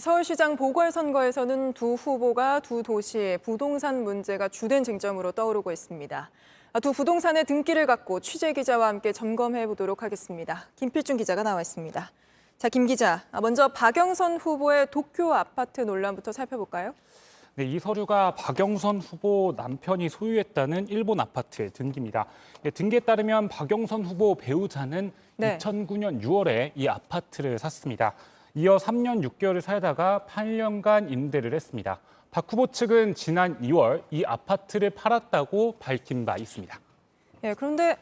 서울시장 보궐선거에서는 두 후보가 두 도시의 부동산 문제가 주된 쟁점으로 떠오르고 있습니다. 두 부동산의 등기를 갖고 취재 기자와 함께 점검해 보도록 하겠습니다. 김필중 기자가 나와 있습니다. 자, 김 기자, 먼저 박영선 후보의 도쿄 아파트 논란부터 살펴볼까요? 네, 이 서류가 박영선 후보 남편이 소유했다는 일본 아파트의 등기입니다. 등기에 따르면 박영선 후보 배우자는 2009년 6월에 이 아파트를 샀습니다. 이어 3년 6개월을 살다가 8년간 임대를 했습니다. 박 후보 측은 지난 2월 이 아파트를 팔았다고 밝힌 바 있습니다. 그런데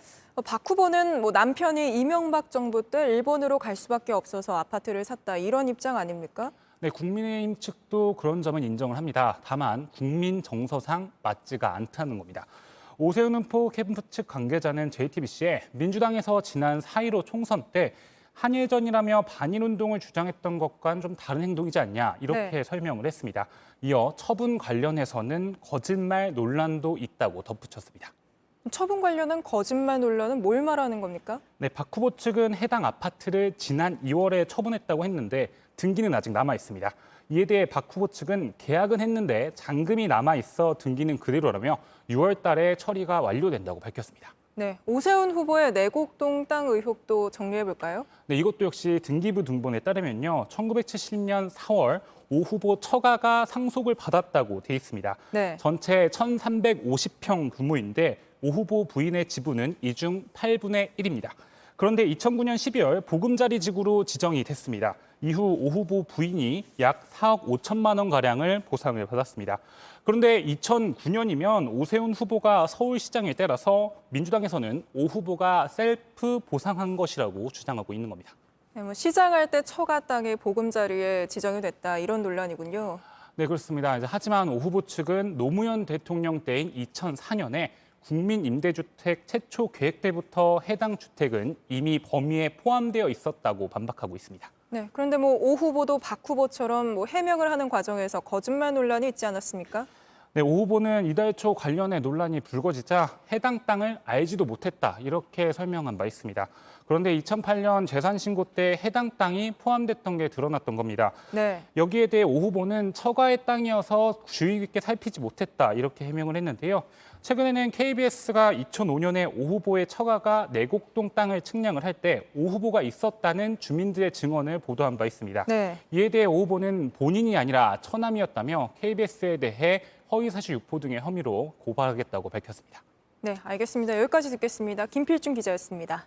박 후보는 남편이 이명박 정부 때 일본으로 갈 수밖에 없어서 아파트를 샀다 이런 입장 아닙니까? 네, 국민의힘 측도 그런 점은 인정을 합니다. 다만 국민 정서상 맞지가 않다는 겁니다. 오세훈 후보 캠프 측 관계자는 JTBC에 민주당에서 지난 4.15 총선 때 한일전이라며 반일운동을 주장했던 것과는 좀 다른 행동이지 않냐 이렇게 설명을 했습니다. 이어 처분 관련해서는 거짓말 논란도 있다고 덧붙였습니다. 처분 관련한 거짓말 논란은 뭘 말하는 겁니까? 네, 박 후보 측은 해당 아파트를 지난 2월에 처분했다고 했는데 등기는 아직 남아 있습니다. 이에 대해 박 후보 측은 계약은 했는데 잔금이 남아 있어 등기는 그대로라며 6월 달에 처리가 완료된다고 밝혔습니다. 네, 오세훈 후보의 내곡동 땅 의혹도 정리해 볼까요? 네, 이것도 역시 등기부 등본에 따르면요. 1970년 4월 오 후보 처가가 상속을 받았다고 돼 있습니다. 전체 1,350평 규모인데 오 후보 부인의 지분은 이 중 8분의 1입니다. 그런데 2009년 12월 보금자리 지구로 지정이 됐습니다. 이후 오 후보 부인이 약 4억 5천만 원가량을 보상을 받았습니다. 그런데 2009년이면 오세훈 후보가 서울시장일 때라서 민주당에서는 오 후보가 셀프 보상한 것이라고 주장하고 있는 겁니다. 네, 시장할 때 처가 땅이 보금자리에 지정이 됐다 이런 논란이군요. 네, 그렇습니다. 하지만 오 후보 측은 노무현 대통령 때인 2004년에 국민임대주택 최초 계획 때부터 해당 주택은 이미 범위에 포함되어 있었다고 반박하고 있습니다. 네, 그런데 오 후보도 박 후보처럼 해명을 하는 과정에서 거짓말 논란이 있지 않았습니까? 네, 오 후보는 이달 초 관련해 논란이 불거지자 해당 땅을 알지도 못했다 이렇게 설명한 바 있습니다. 그런데 2008년 재산신고 때 해당 땅이 포함됐던 게 드러났던 겁니다. 여기에 대해 오 후보는 처가의 땅이어서 주의 깊게 살피지 못했다 이렇게 해명을 했는데요. 최근에는 KBS가 2005년에 오 후보의 처가가 내곡동 땅을 측량을 할 때 오 후보가 있었다는 주민들의 증언을 보도한 바 있습니다. 이에 대해 오 후보는 본인이 아니라 처남이었다며 KBS에 대해 허위사실 유포 등의 혐의로 고발하겠다고 밝혔습니다. 네, 알겠습니다. 여기까지 듣겠습니다. 김필중 기자였습니다.